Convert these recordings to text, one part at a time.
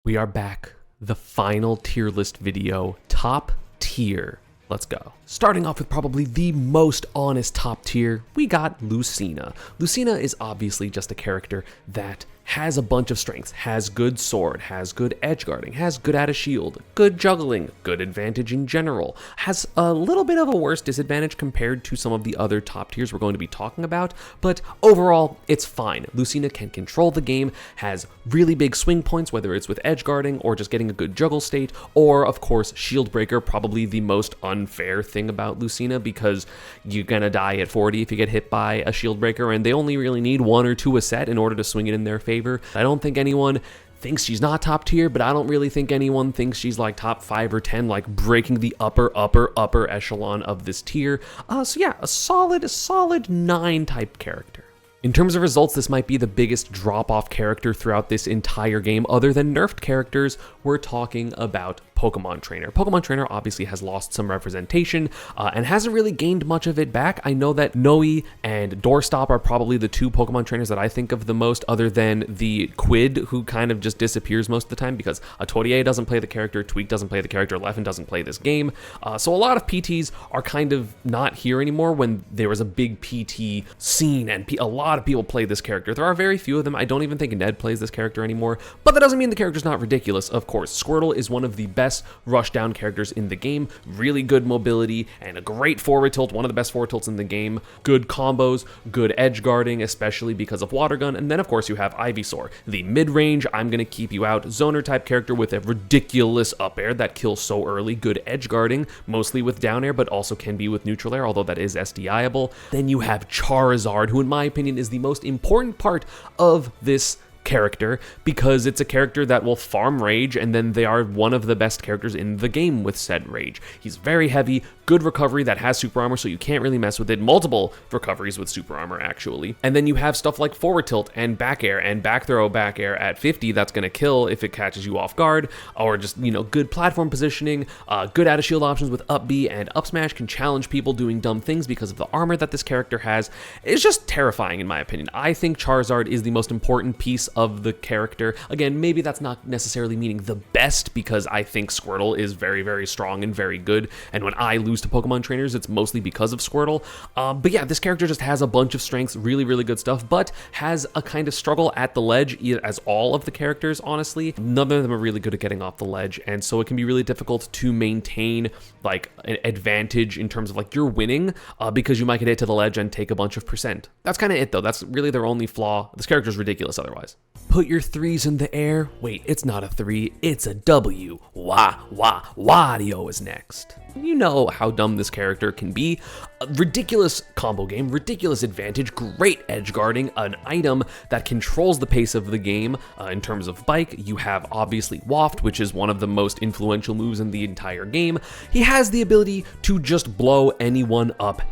We are back. The final tier list video, top tier. Let's go. Starting off with probably the most honest top tier, we got Lucina. Lucina is obviously just a character that has a bunch of strengths, has good sword, has good edge guarding, has good at a shield, good juggling, good advantage in general, has a little bit of a worse disadvantage compared to some of the other top tiers we're going to be talking about, but overall, it's fine. Lucina can control the game, has really big swing points, whether it's with edge guarding or just getting a good juggle state, or of course, shield breaker, probably the most unfair thing about Lucina because you're gonna die at 40 if you get hit by a shield breaker, and they only really need 1 or 2 a set in order to swing it in their favor. I don't think anyone thinks she's not top tier, but I don't really think anyone thinks she's like top 5 or 10, like breaking the upper echelon of this tier. So yeah, a solid 9 type character. In terms of results, this might be the biggest drop-off character throughout this entire game. Other than nerfed characters, we're talking about Pokemon Trainer. Pokemon Trainer obviously has lost some representation and hasn't really gained much of it back. I know that Noe and Doorstop are probably the 2 Pokemon Trainers that I think of the most, other than the Quid, who kind of just disappears most of the time because Torie doesn't play the character, Tweak doesn't play the character, Leffen doesn't play this game. So a lot of PTs are kind of not here anymore when there was a big PT scene and a lot of people play this character. There are very few of them. I don't even think Ned plays this character anymore, but that doesn't mean the character's not ridiculous. Of course, Squirtle is one of the best rushdown characters in the game, really good mobility and a great forward tilt, one of the best forward tilts in the game, good combos, good edge guarding, especially because of Water Gun, and then of course you have Ivysaur, the mid-range, I'm gonna keep you out, zoner type character with a ridiculous up air that kills so early, good edge guarding, mostly with down air, but also can be with neutral air, although that is SDIable. Then you have Charizard, who in my opinion is the most important part of this character because it's a character that will farm rage, and then they are one of the best characters in the game with said rage. He's very heavy, good recovery that has super armor, so you can't really mess with it. Multiple recoveries with super armor, actually. And then you have stuff like forward tilt and back air and back throw back air at 50 that's going to kill if it catches you off guard, or just, you know, good platform positioning, good out of shield options with up B and up smash can challenge people doing dumb things because of the armor that this character has. It's just terrifying in my opinion. I think Charizard is the most important piece of the character. Again, maybe that's not necessarily meaning the best because I think Squirtle is very strong and very good, and when I lose to Pokemon trainers, it's mostly because of Squirtle. But yeah, this character just has a bunch of strengths, really good stuff, but has a kind of struggle at the ledge, as all of the characters, honestly. None of them are really good at getting off the ledge, and so it can be really difficult to maintain like an advantage in terms of like you're winning because you might get hit to the ledge and take a bunch of %. That's kind of it though. That's really their only flaw. This character's ridiculous otherwise. Put your 3s in the air. Wait, it's not a 3, it's a W. Wario is next. You know how dumb this character can be. A ridiculous combo game, ridiculous advantage, great edge guarding, an item that controls the pace of the game. In terms of bike, you have obviously Waft, which is one of the most influential moves in the entire game. He has the ability to just blow anyone up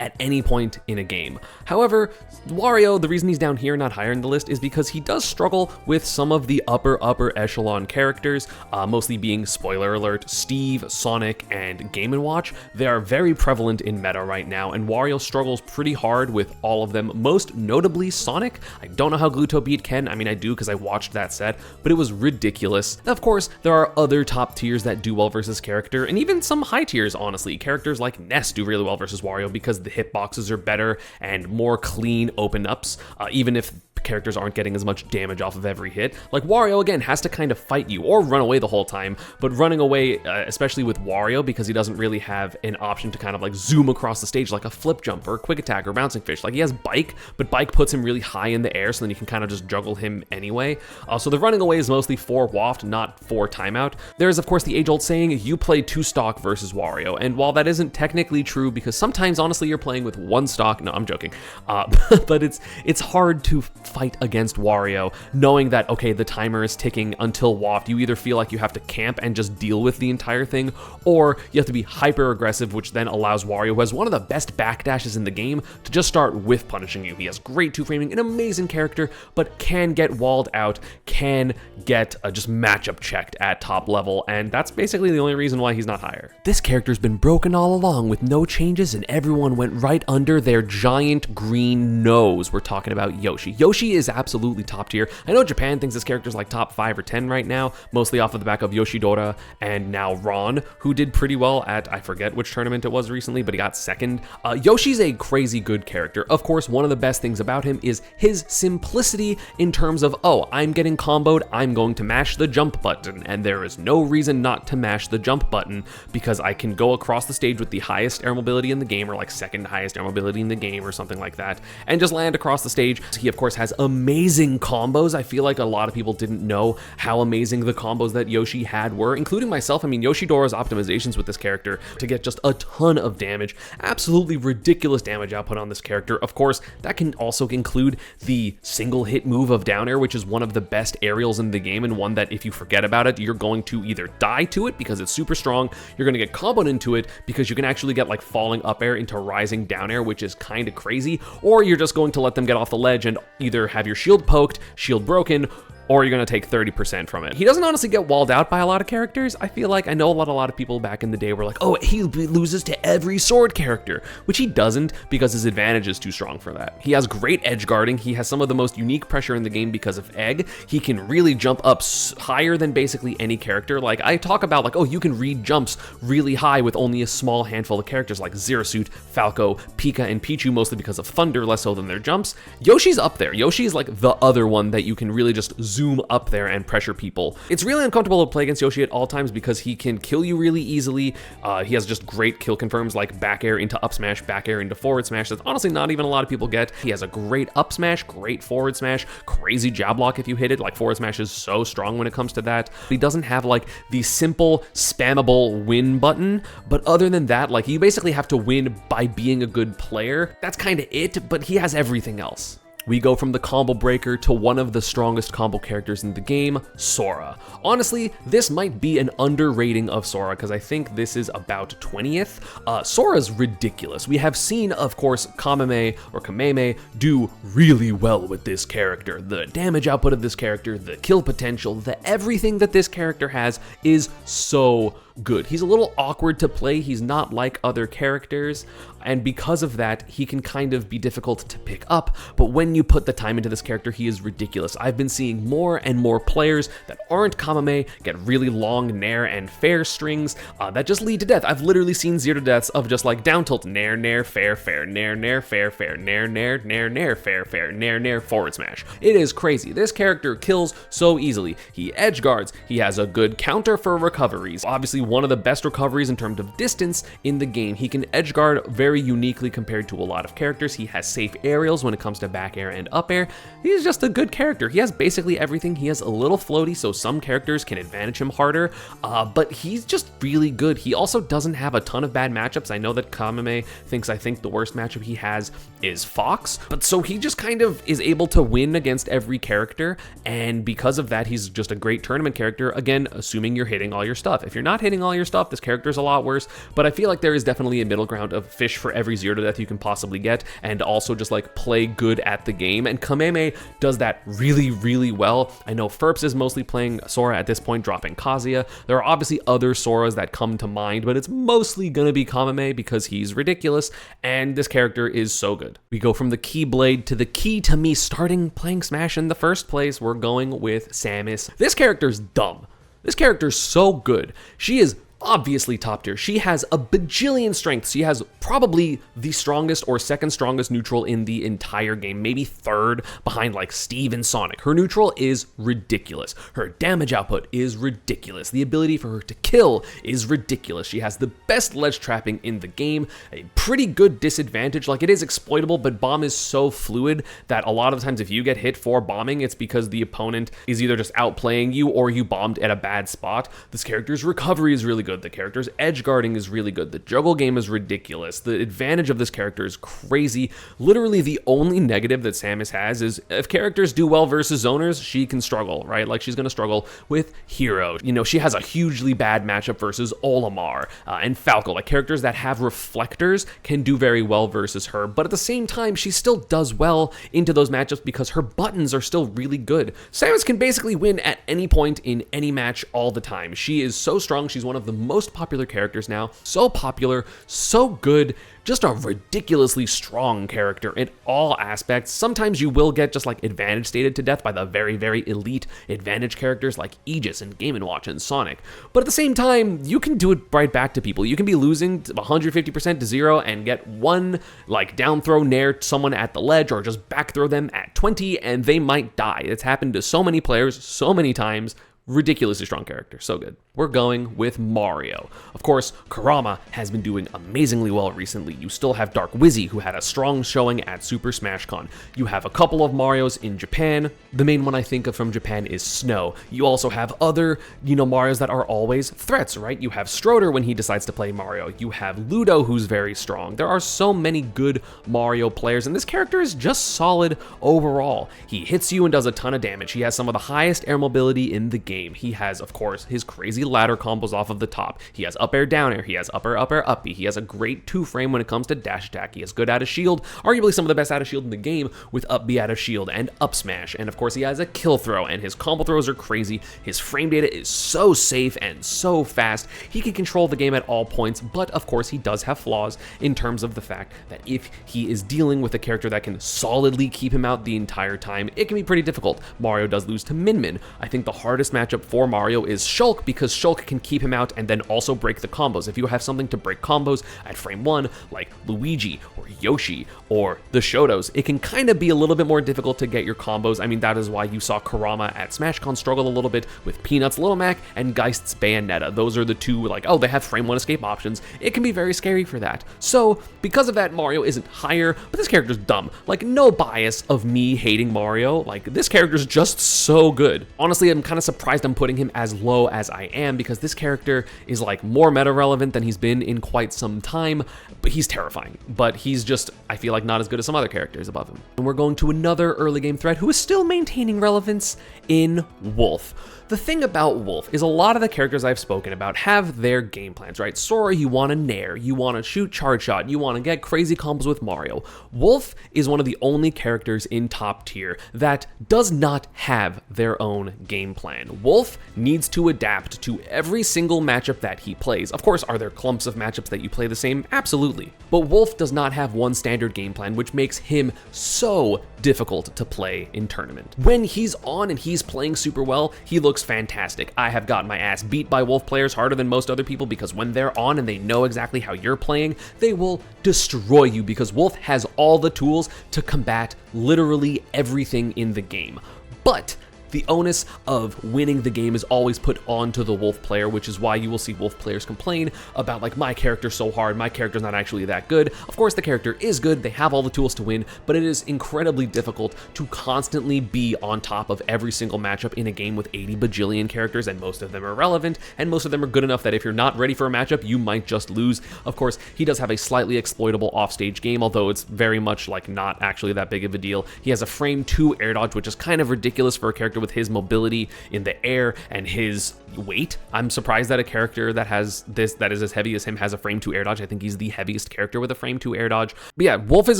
at any point in a game. However, Wario, the reason he's down here, not higher in the list, is because he does struggle with some of the upper echelon characters, mostly being, spoiler alert, Steve, Sonic, and Game & Watch. They are very prevalent in meta right now, and Wario struggles pretty hard with all of them, most notably Sonic. I don't know how Gluto beat Ken. I mean, I do because I watched that set, but it was ridiculous. Of course, there are other top tiers that do well versus character, and even some high tiers, honestly. Characters like Ness do really well versus Wario because the hitboxes are better and more clean open ups, even if characters aren't getting as much damage off of every hit. Like Wario, again, has to kind of fight you or run away the whole time, but running away, especially with Wario, because he doesn't really have an option to kind of like zoom across the stage like a flip jump or a quick attack or bouncing fish. Like he has Bike, but Bike puts him really high in the air, so then you can kind of just juggle him anyway. So the running away is mostly for Waft, not for timeout. There's of course the age-old saying, you play 2 stock versus Wario, and while that isn't technically true, because sometimes honestly you're playing with 1 stock, no, I'm joking, but it's hard to fight against Wario, knowing that, okay, the timer is ticking until Waft. You either feel like you have to camp and just deal with the entire thing, or you have to be hyper aggressive, which then allows Wario, who has one of the best backdashes in the game, to just start whiff punishing you. He has great 2-framing, an amazing character, but can get walled out, can get just matchup checked at top level, and that's basically the only reason why he's not higher. This character's been broken all along with no changes, and everyone went right under their giant green nose. We're talking about Yoshi. Yoshi Yoshi is absolutely top tier. I know Japan thinks this character's like top 5 or 10 right now, mostly off of the back of Yoshidora and now Ron, who did pretty well at, I forget which tournament it was recently, but he got second. Yoshi's a crazy good character. Of course, one of the best things about him is his simplicity in terms of, oh, I'm getting comboed, I'm going to mash the jump button, and there is no reason not to mash the jump button because I can go across the stage with the highest air mobility in the game, or like second highest air mobility in the game or something like that, and just land across the stage. He of course has amazing combos. I feel like a lot of people didn't know how amazing the combos that Yoshi had were, including myself. I mean, Yoshidora's optimizations with this character to get just a ton of damage, absolutely ridiculous damage output on this character. Of course, that can also include the single hit move of down air, which is one of the best aerials in the game, and one that if you forget about it, you're going to either die to it because it's super strong, you're going to get comboed into it because you can actually get like falling up air into rising down air, which is kind of crazy, or you're just going to let them get off the ledge and either have your shield poked, shield broken, or you're gonna take 30% from it. He doesn't honestly get walled out by a lot of characters. I feel like, I know a lot of people back in the day were like, oh, he loses to every sword character, which he doesn't because his advantage is too strong for that. He has great edge guarding. He has some of the most unique pressure in the game because of Egg. He can really jump up higher than basically any character. Like I talk about like, oh, you can read jumps really high with only a small handful of characters like Zerasuit, Falco, Pika, and Pichu, mostly because of Thunder, less so than their jumps. Yoshi's up there. Yoshi is like the other one that you can really just zoom up there and pressure people. It's really uncomfortable to play against Yoshi at all times because he can kill you really easily. He has just great kill confirms like back air into up smash, back air into forward smash. That's honestly not even a lot of people get. He has a great up smash, great forward smash, crazy jab block if you hit it. Like forward smash is so strong when it comes to that. He doesn't have like the simple spammable win button, but other than that, like you basically have to win by being a good player. That's kind of it, but he has everything else. We go from the combo breaker to one of the strongest combo characters in the game, Sora. Honestly, this might be an underrating of Sora because I think this is about 20th. Sora's ridiculous. We have seen, of course, Kameme do really well with this character. The damage output of this character, the kill potential, the everything that this character has is so good. He's a little awkward to play. He's not like other characters, and because of that, he can kind of be difficult to pick up, but when you put the time into this character, he is ridiculous. I've been seeing more and more players that aren't Kamame get really long nair and fair strings that just lead to death. I've literally seen 0 deaths of just like down tilt, nair, nair, fair, fair, nair, nair, fair, fair, nair, nair, nair, nair, fair, fair, nair, nair, forward smash. It is crazy. This character kills so easily. He edge guards. He has a good counter for recoveries. Obviously, one of the best recoveries in terms of distance in the game. He can edge guard very uniquely compared to a lot of characters. He has safe aerials when it comes to back air and up air. He's just a good character. He has basically everything. He has a little floaty, so some characters can advantage him harder, but he's just really good. He also doesn't have a ton of bad matchups. I know that Kamame thinks the worst matchup he has is Fox, but so he just kind of is able to win against every character, and because of that, he's just a great tournament character. Again, assuming you're hitting all your stuff. If you're not hitting all your stuff, this character's a lot worse, but I feel like there is definitely a middle ground of fish for every 0 to death you can possibly get, and also just like play good at the game, and Kameme does that really, really well. I know Ferps is mostly playing Sora at this point, dropping Kazuya. There are obviously other Soras that come to mind, but it's mostly gonna be Kameme because he's ridiculous, and this character is so good. We go from the Keyblade to the key to me starting playing Smash in the first place. We're going with Samus. This character's dumb. This character's so good. She is obviously top tier. She has a bajillion strengths. She has probably the strongest or second strongest neutral in the entire game, maybe third behind like Steve and Sonic. Her neutral is ridiculous. Her damage output is ridiculous. The ability for her to kill is ridiculous. She has the best ledge trapping in the game, a pretty good disadvantage. Like it is exploitable, but bomb is so fluid that a lot of times if you get hit for bombing, it's because the opponent is either just outplaying you or you bombed at a bad spot. This character's recovery is really good. The character's edge guarding is really good. The juggle game is ridiculous. The advantage of this character is crazy. Literally the only negative that Samus has is if characters do well versus zoners, she can struggle, right? Like she's gonna struggle with Hero. You know, she has a hugely bad matchup versus Olimar and Falco. Like characters that have reflectors can do very well versus her, but at the same time, she still does well into those matchups because her buttons are still really good. Samus can basically win at any point in any match all the time. She is so strong. She's one of the most popular characters now. So popular, so good, just a ridiculously strong character in all aspects. Sometimes you will get just like advantage stated to death by the very, very elite advantage characters like Aegis and Game & Watch and Sonic. But at the same time, you can do it right back to people. You can be losing 150% to 0 and get one like down throw nair someone at the ledge or just back throw them at 20 and they might die. It's happened to so many players so many times. Ridiculously strong character, so good. We're going with Mario. Of course, Kurama has been doing amazingly well recently. You still have Dark Wizzy, who had a strong showing at Super Smash Con. You have a couple of Marios in Japan. The main one I think of from Japan is Snow. You also have other, Marios that are always threats, right? You have Stroder when he decides to play Mario. You have Ludo, who's very strong. There are so many good Mario players, and this character is just solid overall. He hits you and does a ton of damage. He has some of the highest air mobility in the game. He has, of course, his crazy ladder combos off of the top. He has up air, down air. He has up air, up B. He has a great 2-frame when it comes to dash attack. He has good out of shield, arguably some of the best out of shield in the game with up B out of shield and up smash. And of course, he has a kill throw, and his combo throws are crazy. His frame data is so safe and so fast. He can control the game at all points, but of course, he does have flaws in terms of the fact that if he is dealing with a character that can solidly keep him out the entire time, it can be pretty difficult. Mario does lose to Min Min. I think the hardest matchup for Mario is Shulk, because Shulk can keep him out and then also break the combos. If you have something to break combos at frame 1, like Luigi or Yoshi or the Shotos, it can kind of be a little bit more difficult to get your combos. I mean, that is why you saw Kurama at SmashCon struggle a little bit with Peanuts Little Mac and Geist's Bayonetta. Those are the two, like, oh, they have frame 1 escape options. It can be very scary for that. So, because of that, Mario isn't higher, but this character's dumb. Like, no bias of me hating Mario. Like, this character's just so good. Honestly, I'm kind of surprised I'm putting him as low as I am, because this character is like more meta relevant than he's been in quite some time, but he's terrifying. But he's just, I feel like, not as good as some other characters above him. And we're going to another early game threat who is still maintaining relevance in Wolf. The thing about Wolf is a lot of the characters I've spoken about have their game plans, right? Sora, you want to nair, you want to shoot charge shot, you want to get crazy combos with Mario. Wolf is one of the only characters in top tier that does not have their own game plan. Wolf needs to adapt to every single matchup that he plays. Of course, are there clumps of matchups that you play the same? Absolutely. But Wolf does not have one standard game plan, which makes him so difficult to play in tournament. When he's on and he's playing super well, he looks fantastic. I have gotten my ass beat by Wolf players harder than most other people, because when they're on and they know exactly how you're playing, they will destroy you, because Wolf has all the tools to combat literally everything in the game. But the onus of winning the game is always put onto the Wolf player, which is why you will see Wolf players complain about, like, my character's so hard, my character's not actually that good. Of course, the character is good, they have all the tools to win, but it is incredibly difficult to constantly be on top of every single matchup in a game with 80 bajillion characters, and most of them are relevant, and most of them are good enough that if you're not ready for a matchup, you might just lose. Of course, he does have a slightly exploitable offstage game, although it's very much, like, not actually that big of a deal. He has a frame 2 air dodge, which is kind of ridiculous for a character with his mobility in the air and his weight. I'm surprised that a character that has this, that is as heavy as him, has a frame 2 air dodge. I think he's the heaviest character with a frame 2 air dodge. But yeah, Wolf is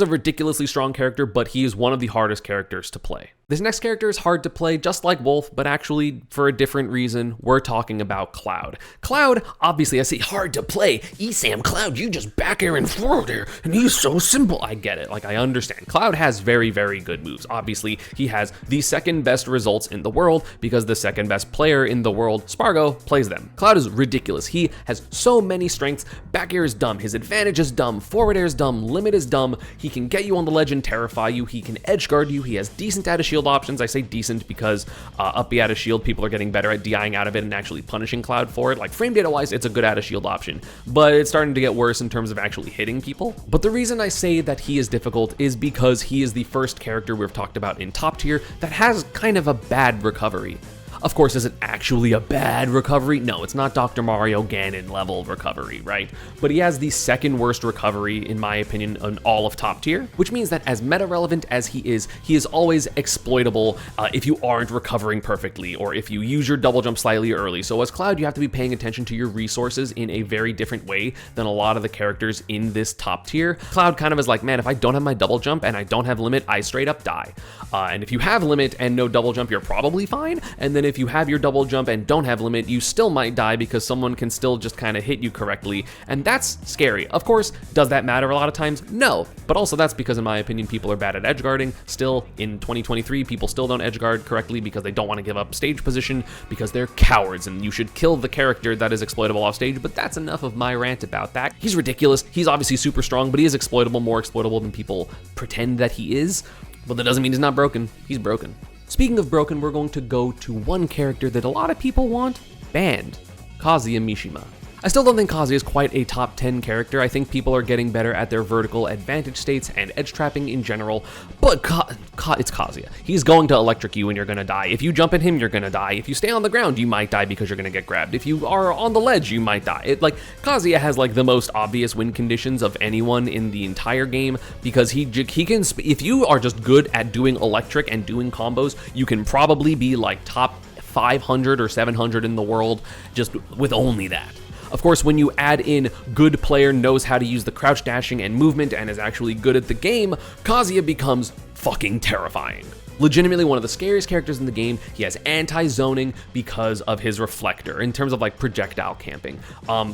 a ridiculously strong character, but he is one of the hardest characters to play. This next character is hard to play, just like Wolf, but actually for a different reason. We're talking about Cloud. Cloud, obviously, I say hard to play. ESAM, Cloud, you just back air and forward air, and he's so simple. I get it, like, I understand. Cloud has very, very good moves. Obviously, he has the second best results in the world, because the second best player in the world, Spargo, plays them. Cloud is ridiculous. He has so many strengths. Back air is dumb. His advantage is dumb. Forward air is dumb. Limit is dumb. He can get you on the ledge and terrify you. He can edge guard you. He has decent out of shield options. I say decent because up B out of shield, people are getting better at DIing out of it and actually punishing Cloud for it. Like, frame data wise, it's a good out of shield option, but it's starting to get worse in terms of actually hitting people. But the reason I say that he is difficult is because he is the first character we've talked about in top tier that has kind of a bad recovery. Of course, is it actually a bad recovery? No, it's not Dr. Mario Ganon level recovery, right? But he has the second worst recovery, in my opinion, in all of top tier, which means that as meta relevant as he is always exploitable if you aren't recovering perfectly, or if you use your double jump slightly early. So as Cloud, you have to be paying attention to your resources in a very different way than a lot of the characters in this top tier. Cloud kind of is like, man, if I don't have my double jump and I don't have limit, I straight up die. And if you have limit and no double jump, you're probably fine. And then if you have your double jump and don't have limit, you still might die because someone can still just kind of hit you correctly, and that's scary. Of course, does that matter a lot of times? No, but also that's because in my opinion, people are bad at edge guarding. Still, in 2023, people still don't edge guard correctly because they don't want to give up stage position because they're cowards, and you should kill the character that is exploitable off stage, but that's enough of my rant about that. He's ridiculous. He's obviously super strong, but he is exploitable, more exploitable than people pretend that he is. But that doesn't mean he's not broken. He's broken. Speaking of broken, we're going to go to one character that a lot of people want banned, Kazuya Mishima. I still don't think Kazuya is quite a top 10 character. I think people are getting better at their vertical advantage states and edge trapping in general, but it's Kazuya. He's going to electric you and you're gonna die. If you jump at him, you're gonna die. If you stay on the ground, you might die because you're gonna get grabbed. If you are on the ledge, you might die. Kazuya has like the most obvious win conditions of anyone in the entire game because he can, if you are just good at doing electric and doing combos, you can probably be like top 500 or 700 in the world just with only that. Of course, when you add in good player knows how to use the crouch dashing and movement and is actually good at the game, Kazuya becomes fucking terrifying. Legitimately one of the scariest characters in the game. He has anti-zoning because of his reflector in terms of like projectile camping.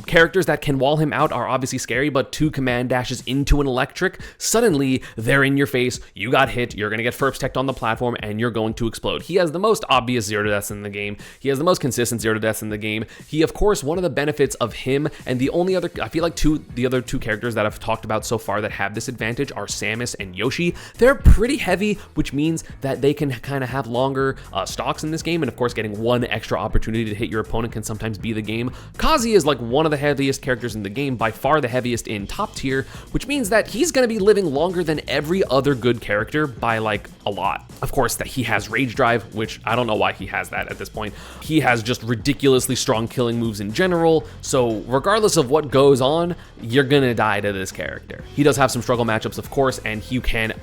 Characters that can wall him out are obviously scary, but 2 command dashes into an electric, suddenly they're in your face, you got hit, you're gonna get first tech on the platform, and you're going to explode. He has the most obvious 0 to deaths in the game. He has the most consistent 0 to deaths in the game. He, of course, one of the benefits of him, and the only other, I feel like the other two characters that I've talked about so far that have this advantage are Samus and Yoshi. They're pretty heavy, which means that they can kind of have longer stocks in this game, and of course getting one extra opportunity to hit your opponent can sometimes be the game. Kazuya is like one of the heaviest characters in the game, by far the heaviest in top tier, which means that he's going to be living longer than every other good character by like a lot. Of course that he has rage drive, which I don't know why he has that at this point. He has just ridiculously strong killing moves in general, so regardless of what goes on, you're gonna die to this character. He does have some struggle matchups, of course, and you can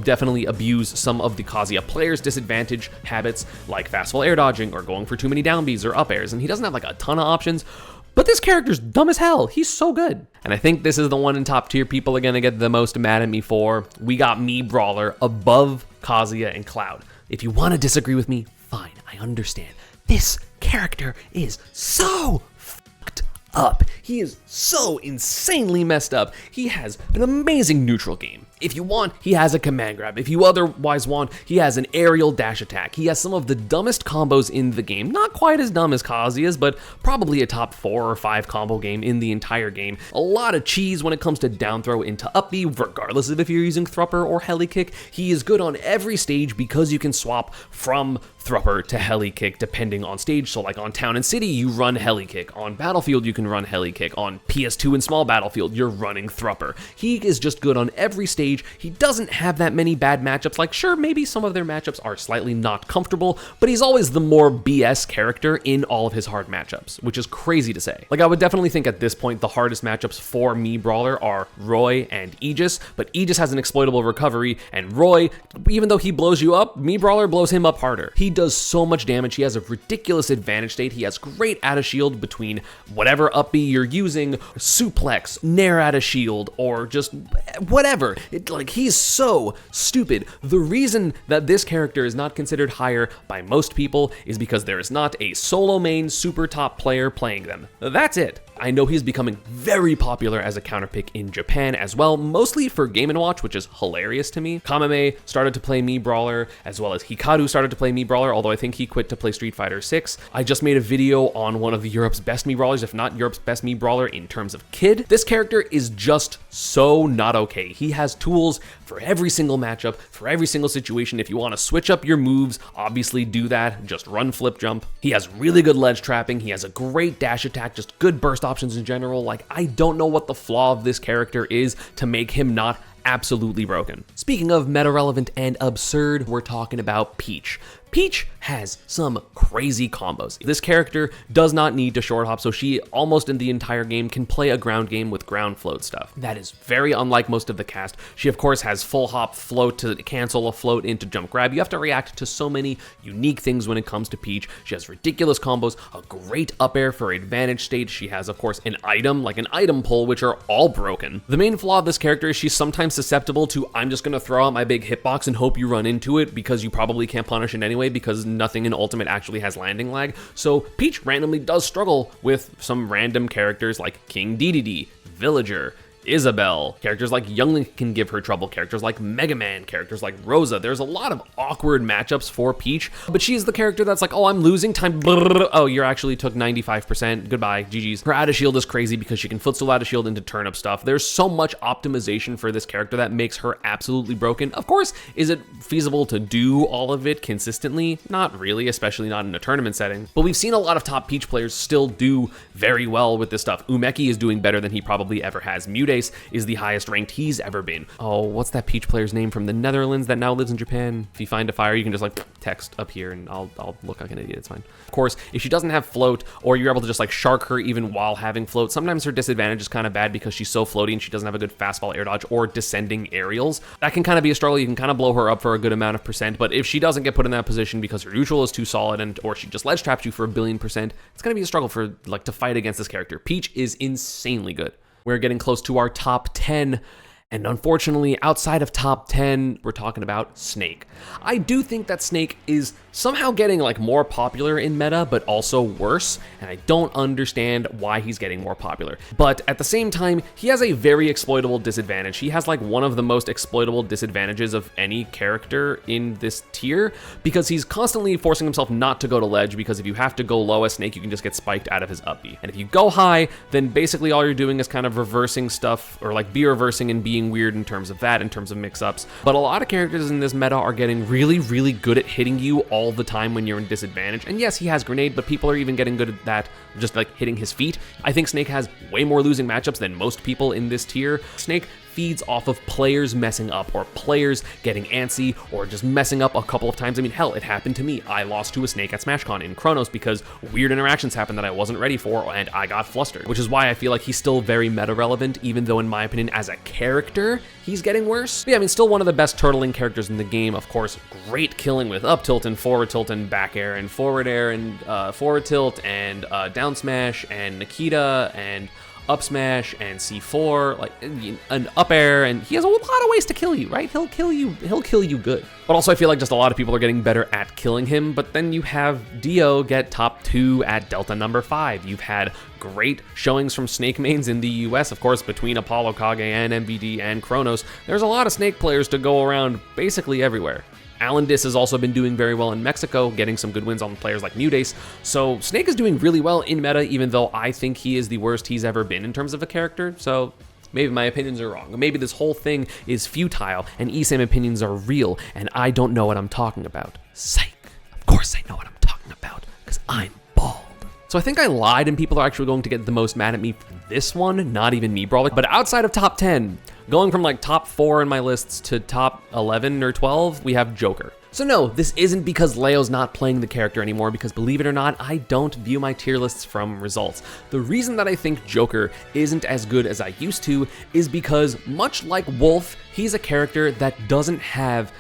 definitely abuse some of the Kazuya players' disadvantage habits like fastfall air dodging or going for too many down Bs or up airs, and he doesn't have like a ton of options, but this character's dumb as hell. He's so good. And I think this is the one in top tier people are gonna get the most mad at me for. We got Mii Brawler above Kazuya and Cloud. If you wanna disagree with me, fine, I understand. This character is so fucked up. He is so insanely messed up. He has an amazing neutral game. If you want, he has a command grab. If you otherwise want, he has an aerial dash attack. He has some of the dumbest combos in the game. Not quite as dumb as Kazuya's, but probably a top 4 or 5 combo game in the entire game. A lot of cheese when it comes to down throw into up B, regardless of if you're using Thrupper or Heli Kick. He is good on every stage because you can swap from Thrupper to Heli Kick depending on stage. So like on Town and City, you run Heli Kick. On Battlefield, you can run Heli Kick. On PS2 and Small Battlefield, you're running Thrupper. He is just good on every stage. He doesn't have that many bad matchups. Like, sure, maybe some of their matchups are slightly not comfortable, but he's always the more BS character in all of his hard matchups, which is crazy to say. Like, I would definitely think at this point the hardest matchups for Mii Brawler are Roy and Aegis, but Aegis has an exploitable recovery, and Roy, even though he blows you up, Mii Brawler blows him up harder. He does so much damage. He has a ridiculous advantage state. He has great out of shield between whatever up B you're using, suplex, nair out of shield, or just whatever. He's so stupid. The reason that this character is not considered higher by most people is because there is not a solo main super top player playing them. That's it. I know he's becoming very popular as a counterpick in Japan as well, mostly for Game & Watch, which is hilarious to me. Kamame started to play Mii Brawler, as well as Hikaru started to play Mii Brawler, although I think he quit to play Street Fighter 6. I just made a video on one of Europe's best Mii Brawlers, if not Europe's best Mii Brawler in terms of kid. This character is just so not okay. He has tools for every single matchup, for every single situation. If you want to switch up your moves, obviously do that. Just run flip jump. He has really good ledge trapping. He has a great dash attack, just good burst options in general. Like, I don't know what the flaw of this character is to make him not absolutely broken. Speaking of meta relevant and absurd, we're talking about Peach. Peach has some crazy combos. This character does not need to short hop, so she almost in the entire game can play a ground game with ground float stuff. That is very unlike most of the cast. She of course has full hop, float to cancel a float into jump grab. You have to react to so many unique things when it comes to Peach. She has ridiculous combos, a great up air for advantage state. She has of course an item, like an item pull, which are all broken. The main flaw of this character is she's sometimes susceptible to, I'm just gonna throw out my big hitbox and hope you run into it because you probably can't punish it anyway. anyway because nothing in Ultimate actually has landing lag. So Peach randomly does struggle with some random characters like King Dedede, Villager, Isabelle, characters like Younglink can give her trouble, characters like Mega Man, characters like Rosa. There's a lot of awkward matchups for Peach, but she's the character that's like, oh, I'm losing time. Oh, you actually took 95%. Goodbye, GG's. Her out of shield is crazy because she can footstool out of shield into turnip stuff. There's so much optimization for this character that makes her absolutely broken. Of course, is it feasible to do all of it consistently? Not really, especially not in a tournament setting. But we've seen a lot of top Peach players still do very well with this stuff. Umeki is doing better than he probably ever has. Mudace is the highest ranked he's ever been. Oh, what's that Peach player's name from the Netherlands that now lives in Japan? If you find a fire, you can just like text up here and I'll look like an idiot, it's fine. Of course, if she doesn't have float or you're able to just like shark her even while having float, sometimes her disadvantage is kind of bad because she's so floaty and she doesn't have a good fastball air dodge or descending aerials. That can kind of be a struggle. You can kind of blow her up for a good amount of percent, but if she doesn't get put in that position because her neutral is too solid and or she just ledge traps you for 1,000,000,000%, it's gonna be a struggle for like to fight against this character. Peach is insanely good. We're getting close to our top 10, and unfortunately, outside of top 10, we're talking about Snake. I do think that Snake is somehow getting like more popular in meta, but also worse, and I don't understand why he's getting more popular. But at the same time, he has a very exploitable disadvantage. He has like one of the most exploitable disadvantages of any character in this tier, because he's constantly forcing himself not to go to ledge, because if you have to go low as Snake, you can just get spiked out of his up B. And if you go high, then basically all you're doing is kind of reversing stuff, or like be reversing and being weird in terms of that, in terms of mix-ups. But a lot of characters in this meta are getting really, really good at hitting you all the time when you're in disadvantage. And yes, he has grenade, but people are even getting good at that, just like hitting his feet. I think Snake has way more losing matchups than most people in this tier. Snake feeds off of players messing up or players getting antsy or just messing up a couple of times. I mean, hell, it happened to me. I lost to a Snake at SmashCon in Chronos because weird interactions happened that I wasn't ready for and I got flustered, which is why I feel like he's still very meta relevant, even though in my opinion, as a character, he's getting worse. But yeah, I mean, still one of the best turtling characters in the game. Of course, great killing with up tilt and forward tilt and back air and forward forward tilt and down smash and Nikita and up smash and C4, like an up air, and he has a lot of ways to kill you, right? He'll kill you good. But also I feel like just a lot of people are getting better at killing him, but then you have Dio get top 2 at Delta number 5. You've had great showings from Snake mains in the US, of course, between Apollo, Kage, and MVD and Chronos. There's a lot of Snake players to go around basically everywhere. Alandis has also been doing very well in Mexico, getting some good wins on players like Mudace. So Snake is doing really well in meta, even though I think he is the worst he's ever been in terms of a character. So maybe my opinions are wrong. Maybe this whole thing is futile and ESAM opinions are real and I don't know what I'm talking about. Psych. Of course I know what I'm talking about, because I'm bald. So I think I lied and people are actually going to get the most mad at me for this one, not even Mii Brawler. But outside of top 10, going from like top 4 in my lists to top 11 or 12, we have Joker. So no, this isn't because Leo's not playing the character anymore, because believe it or not, I don't view my tier lists from results. The reason that I think Joker isn't as good as I used to is because, much like Wolf, he's a character that doesn't have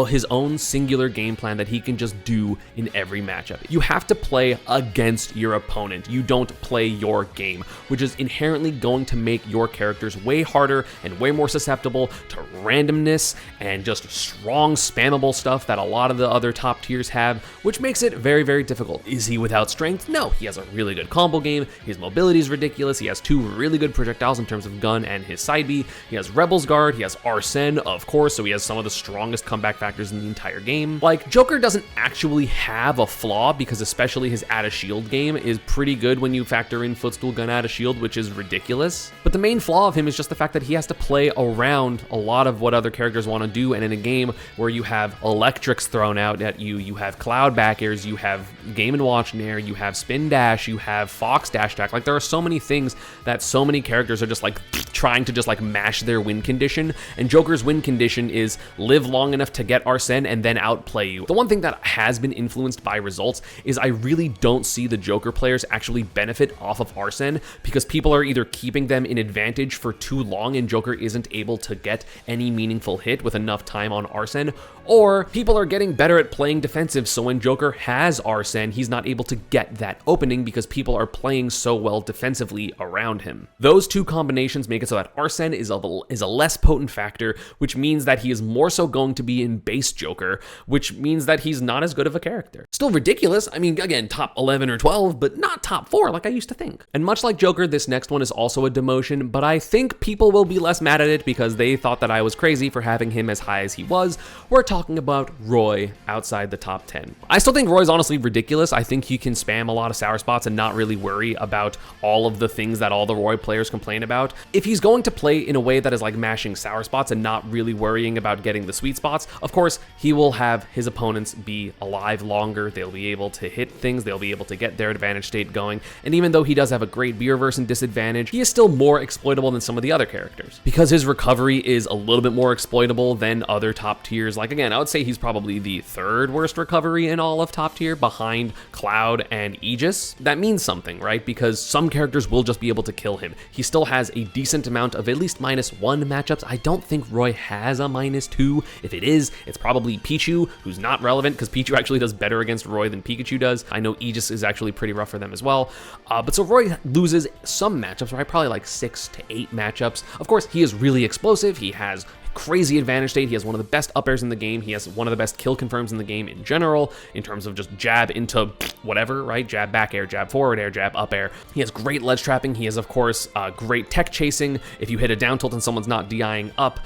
his own singular game plan that he can just do in every matchup. You have to play against your opponent. You don't play your game, which is inherently going to make your characters way harder and way more susceptible to randomness and just strong spammable stuff that a lot of the other top tiers have, which makes it very, very difficult. Is he without strength? No, he has a really good combo game. His mobility is ridiculous. He has 2 really good projectiles in terms of gun and his side B. He has Rebel's Guard. He has Arsene, of course, so he has some of the strongest comeback factors in the entire game. Like, Joker doesn't actually have a flaw, because especially his out of shield game is pretty good when you factor in footstool gun out of shield, which is ridiculous. But the main flaw of him is just the fact that he has to play around a lot of what other characters want to do, and in a game where you have electrics thrown out at you, you have cloud back airs, you have Game & Watch Nair, you have spin dash, you have Fox dash attack. Like, there are so many things that so many characters are just like trying to just like mash their win condition, and Joker's win condition is live long enough to get Arsene and then outplay you. The one thing that has been influenced by results is I really don't see the Joker players actually benefit off of Arsene, because people are either keeping them in advantage for too long and Joker isn't able to get any meaningful hit with enough time on Arsene, or people are are getting better at playing defensive, so when Joker has Arsene, he's not able to get that opening because people are playing so well defensively around him. Those two combinations make it so that Arsene is a less potent factor, which means that he is more so going to be in base Joker, which means that he's not as good of a character. Still ridiculous, I mean, again, top 11 or 12, but not top 4 like I used to think. And much like Joker, this next one is also a demotion, but I think people will be less mad at it because they thought that I was crazy for having him as high as he was. We're talking about Roy outside the top 10. I still think Roy's honestly ridiculous. I think he can spam a lot of sour spots and not really worry about all of the things that all the Roy players complain about. If he's going to play in a way that is like mashing sour spots and not really worrying about getting the sweet spots, of course, he will have his opponents be alive longer. They'll be able to hit things. They'll be able to get their advantage state going. And even though he does have a great beer version disadvantage, he is still more exploitable than some of the other characters. Because his recovery is a little bit more exploitable than other top tiers. Like again, I would say he's probably the 3rd worst recovery in all of top tier behind Cloud and Aegis. That means something, right? Because some characters will just be able to kill him. He still has a decent amount of at least -1 matchups. I don't think Roy has a -2. If it is, it's probably Pichu, who's not relevant because Pichu actually does better against Roy than Pikachu does. I know Aegis is actually pretty rough for them as well. But so Roy loses some matchups, right? Probably like 6 to 8 matchups. Of course, he is really explosive. He has crazy advantage state. He has one of the best up airs in the game. He has one of the best kill confirms in the game in general, in terms of just jab into whatever, right? Jab back air, jab forward air, jab up air. He has great ledge trapping. He has, of course, great tech chasing. If you hit a down tilt and someone's not DIing up,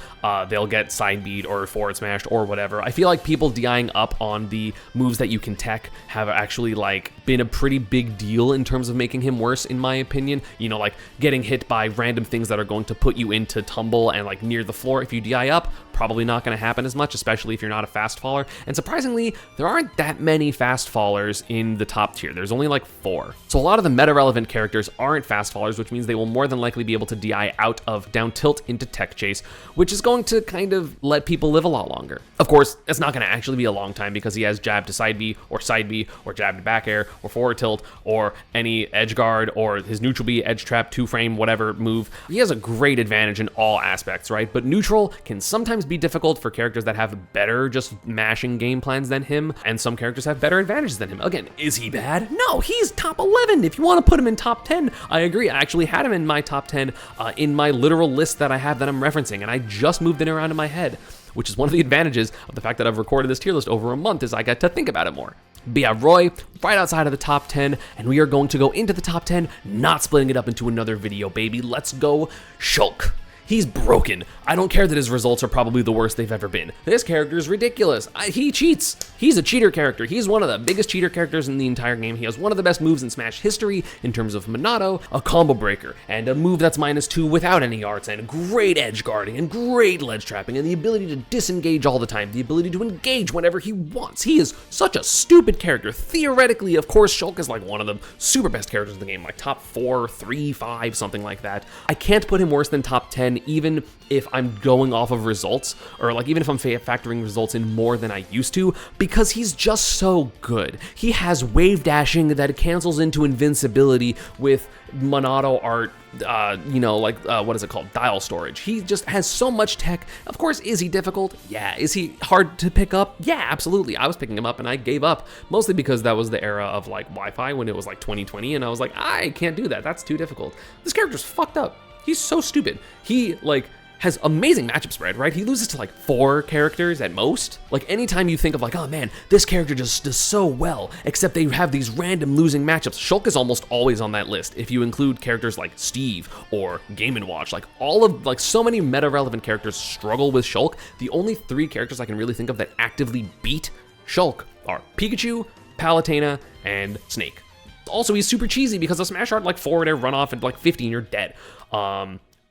they'll get side beat or forward smashed or whatever. I feel like people DIing up on the moves that you can tech have actually like been a pretty big deal in terms of making him worse, in my opinion. You know, like getting hit by random things that are going to put you into tumble and like near the floor. If you DI up, probably not going to happen as much, especially if you're not a fast faller. And surprisingly, there aren't that many fast fallers in the top tier. There's only like 4. So a lot of the meta relevant characters aren't fast fallers, which means they will more than likely be able to DI out of down tilt into tech chase, which is going to kind of let people live a lot longer. Of course, it's not going to actually be a long time because he has jab to side B or jab to back air or forward tilt or any edge guard or his neutral B, edge trap, 2-frame, whatever move. He has a great advantage in all aspects, right? But neutral can sometimes be difficult for characters that have better just mashing game plans than him, and some characters have better advantages than him. Again, is he bad? No, he's top 11. If you want to put him in top 10, I agree. I actually had him in my top 10 in my literal list that I have that I'm referencing, and I just moved it around in my head, which is one of the advantages of the fact that I've recorded this tier list over a month, is I get to think about it more. But yeah, Roy, right outside of the top 10, and we are going to go into the top 10, not splitting it up into another video, baby. Let's go Shulk. He's broken. I don't care that his results are probably the worst they've ever been. This character is ridiculous. He cheats. He's a cheater character. He's one of the biggest cheater characters in the entire game. He has one of the best moves in Smash history in terms of Monado, a combo breaker, and a move that's -2 without any arts, and great edge guarding, and great ledge trapping, and the ability to disengage all the time, the ability to engage whenever he wants. He is such a stupid character. Theoretically, of course, Shulk is like one of the super best characters in the game, like top 4, 3, 5, something like that. I can't put him worse than top 10, even if I'm going off of results, or like even if I'm factoring results in more than I used to, because he's just so good. He has wave dashing that cancels into invincibility with Monado art, what is it called? Dial storage. He just has so much tech. Of course, is he difficult? Yeah. Is he hard to pick up? Yeah, absolutely. I was picking him up and I gave up, mostly because that was the era of like Wi-Fi when it was like 2020, and I was like, I can't do that. That's too difficult. This character's fucked up. He's so stupid. He like has amazing matchup spread, right? He loses to like 4 characters at most. Like anytime you think of like, oh man, this character just does so well, except they have these random losing matchups. Shulk is almost always on that list. If you include characters like Steve or Game & Watch, like all of like so many meta relevant characters struggle with Shulk. The only 3 characters I can really think of that actively beat Shulk are Pikachu, Palutena, and Snake. Also, he's super cheesy because of Smash Art, like forward air run off at like 50 and you're dead.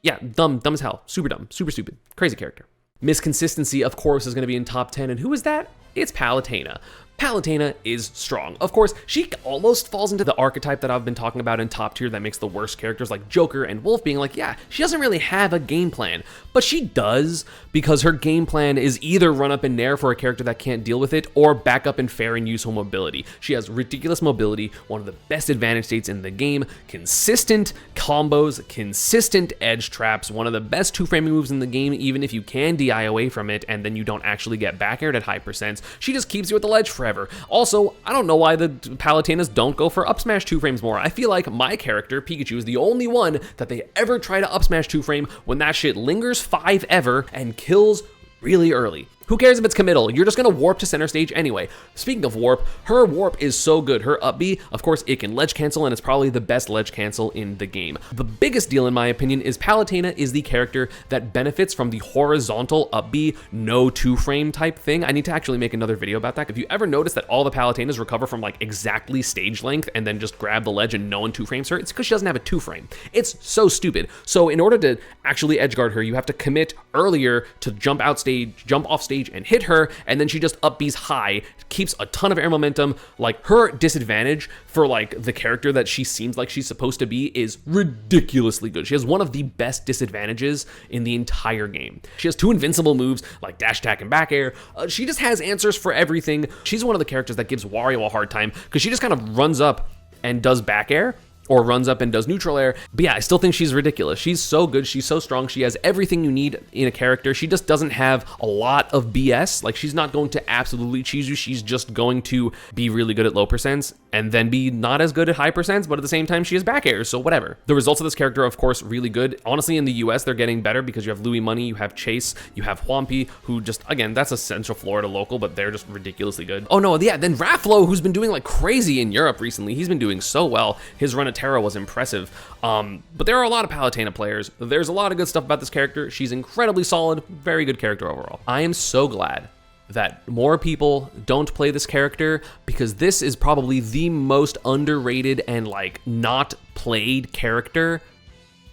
Yeah, dumb as hell, super dumb, super stupid, crazy character. Misconsistency, of course, is going to be in top 10, and who is that? It's Palutena. Palutena is strong. Of course, she almost falls into the archetype that I've been talking about in top tier that makes the worst characters like Joker and Wolf being like, yeah, she doesn't really have a game plan, but she does, because her game plan is either run up in Nair for a character that can't deal with it, or back up in fair and useful mobility. She has ridiculous mobility, one of the best advantage states in the game, consistent combos, consistent edge traps, one of the best two-framing moves in the game, even if you can DI away from it and then you don't actually get back aired at high percents. She just keeps you at the ledge forever. Also, I don't know why the Palutenas don't go for up smash two frames more. I feel like my character, Pikachu, is the only one that they ever try to up smash two frame when that shit lingers 5 ever and kills really early. Who cares if it's committal? You're just gonna warp to center stage anyway. Speaking of warp, her warp is so good. Her up B, of course, it can ledge cancel, and it's probably the best ledge cancel in the game. The biggest deal, in my opinion, is Palutena is the character that benefits from the horizontal up B, no two frame type thing. I need to actually make another video about that. If you ever notice that all the Palutenas recover from like exactly stage length and then just grab the ledge and no one two frames her, it's because she doesn't have a two frame. It's so stupid. So in order to actually edge guard her, you have to commit earlier to jump off stage and hit her, and then she just up B's high, keeps a ton of air momentum. Like, her disadvantage for like the character that she seems like she's supposed to be is ridiculously good. She has one of the best disadvantages in the entire game. She has 2 invincible moves like dash attack and back air. She just has answers for everything. She's one of the characters that gives Wario a hard time because she just kind of runs up and does back air, or runs up and does neutral air. But yeah, I still think she's ridiculous. She's so good, she's so strong, she has everything you need in a character. She just doesn't have a lot of BS. Like, she's not going to absolutely cheese you, she's just going to be really good at low percents and then be not as good at high percents, but at the same time she has back airs, so whatever. The results of this character are of course really good. Honestly, in the US, they're getting better because you have Louis Money, you have Chase, you have Whompy, who just, again, that's a Central Florida local, but they're just ridiculously good. Oh no, yeah, then Rafflo, who's been doing like crazy in Europe recently. He's been doing so well. His run of Terra was impressive. But there are a lot of Palutena players. There's a lot of good stuff about this character. She's incredibly solid, very good character overall. I am so glad that more people don't play this character, because this is probably the most underrated and like not played character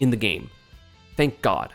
in the game. Thank God.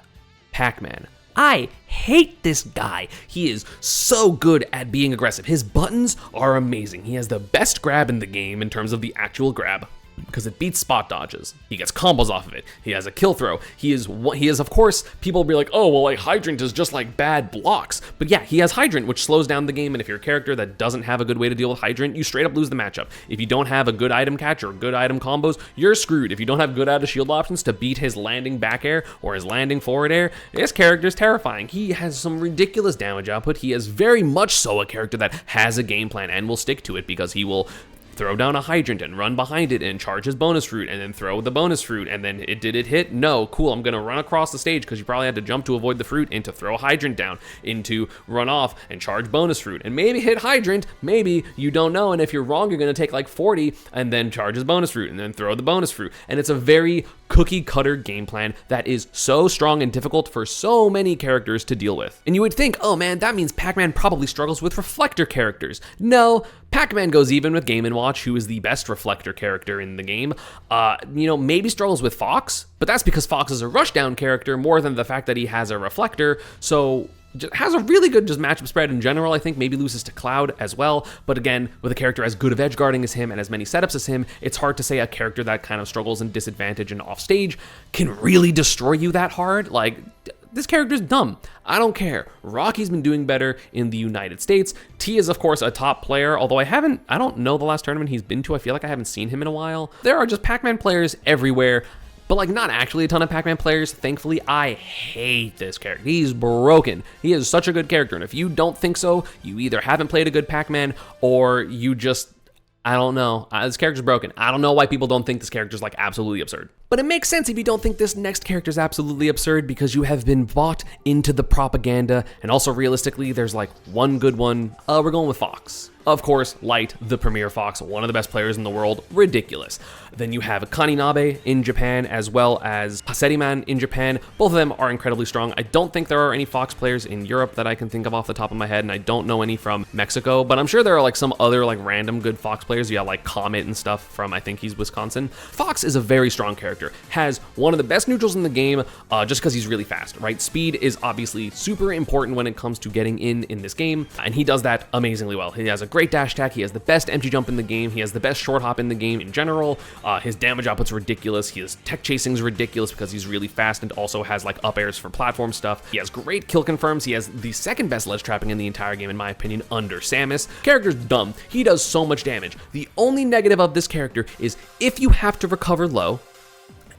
Pacman. I hate this guy. He is so good at being aggressive. His buttons are amazing. He has the best grab in the game in terms of the actual grab, because it beats spot dodges. He gets combos off of it. He has a kill throw. He is, of course, people will be like, oh, well, like Hydrant is just like bad blocks. But yeah, he has Hydrant, which slows down the game. And if you're a character that doesn't have a good way to deal with Hydrant, you straight up lose the matchup. If you don't have a good item catch or good item combos, you're screwed. If you don't have good out of shield options to beat his landing back air or his landing forward air, this character is terrifying. He has some ridiculous damage output. He is very much so a character that has a game plan and will stick to it, because he will throw down a Hydrant and run behind it and charge his bonus fruit and then throw the bonus fruit, and then did it hit? No, cool, I'm gonna run across the stage because you probably had to jump to avoid the fruit, into throw a Hydrant down, into run off and charge bonus fruit, and maybe hit Hydrant, maybe, you don't know, and if you're wrong, you're gonna take like 40 and then charge his bonus fruit and then throw the bonus fruit. And it's a very cookie cutter game plan that is so strong and difficult for so many characters to deal with. And you would think, oh man, that means Pacman probably struggles with reflector characters. No, Pacman goes even with Game & Watch, who is the best reflector character in the game. Maybe struggles with Fox, but that's because Fox is a rushdown character more than the fact that he has a reflector, so has a really good just matchup spread in general. I think maybe loses to Cloud as well, but again, with a character as good of edge guarding as him and as many setups as him, it's hard to say a character that kind of struggles in disadvantage and off stage can really destroy you that hard. Like, this character's dumb. I don't care. Rocky's been doing better in the United States. T is, of course, a top player, although I don't know the last tournament he's been to. I feel like I haven't seen him in a while. There are just Pacman players everywhere, but like not actually a ton of Pacman players. Thankfully, I hate this character. He's broken. He is such a good character, and if you don't think so, you either haven't played a good Pacman or you just, I don't know. This character's broken. I don't know why people don't think this character's like absolutely absurd. But it makes sense if you don't think this next character's absolutely absurd, because you have been bought into the propaganda, and also realistically, there's like one good one. We're going with Fox. Of course, Light, the premier Fox, one of the best players in the world, ridiculous. Then you have Kaninabe in Japan, as well as Paseriman in Japan. Both of them are incredibly strong. I don't think there are any Fox players in Europe that I can think of off the top of my head, and I don't know any from Mexico, but I'm sure there are like some other like random good Fox players. You have like Comet and stuff from, I think he's Wisconsin. Fox is a very strong character, has one of the best neutrals in the game, just because he's really fast, right? Speed is obviously super important when it comes to getting in this game, and he does that amazingly well. He has a great dash attack, he has the best empty jump in the game, he has the best short hop in the game in general, his damage output's ridiculous, his tech chasing's ridiculous because he's really fast and also has like up airs for platform stuff. He has great kill confirms, he has the second best ledge trapping in the entire game in my opinion under Samus. Character's dumb, he does so much damage. The only negative of this character is if you have to recover low,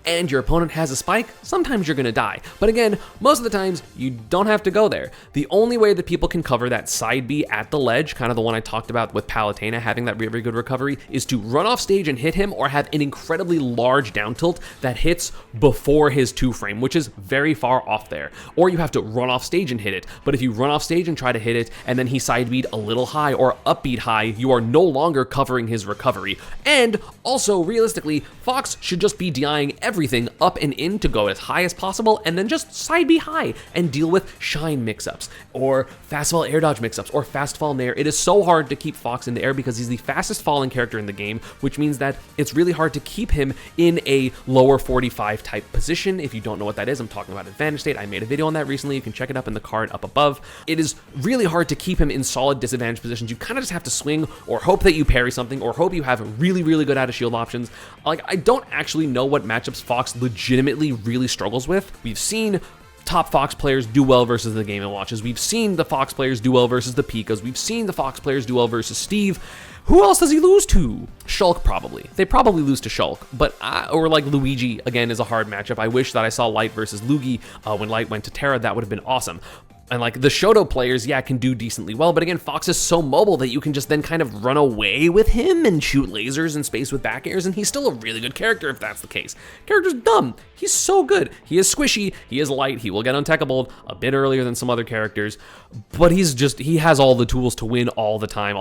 and your opponent has a spike, sometimes you're gonna die. But again, most of the times, you don't have to go there. The only way that people can cover that side B at the ledge, kind of the one I talked about with Palutena having that very good recovery, is to run off stage and hit him or have an incredibly large down tilt that hits before his 2-frame, which is very far off there. Or you have to run off stage and hit it. But if you run off stage and try to hit it, and then he side B'd a little high or up B'd high, you are no longer covering his recovery. And also, realistically, Fox should just be DIing everything up and in to go as high as possible, and then just side B high and deal with shine mix-ups, or fast fall air dodge mix-ups, or fast fall nair. It is so hard to keep Fox in the air because he's the fastest falling character in the game, which means that it's really hard to keep him in a lower 45 type position. If you don't know what that is, I'm talking about advantage state. I made a video on that recently. You can check it up in the card up above. It is really hard to keep him in solid disadvantage positions. You kind of just have to swing or hope that you parry something or hope you have really good out of shield options. Like, I don't actually know what matchups Fox legitimately really struggles with. We've seen top Fox players do well versus the Game & Watches. We've seen the Fox players do well versus the Pikas. We've seen the Fox players do well versus Steve. Who else does he lose to? Shulk, probably. They probably lose to Shulk, but or like Luigi, again, is a hard matchup. I wish that I saw Light versus Luigi when Light went to Terra. That would have been awesome. And like the Shoto players, yeah, can do decently well, but again, Fox is so mobile that you can just then kind of run away with him and shoot lasers in space with back airs, and he's still a really good character if that's the case. Character's dumb. He's so good. He is squishy, he is light, he will get untechable a bit earlier than some other characters, but he has all the tools to win all the time,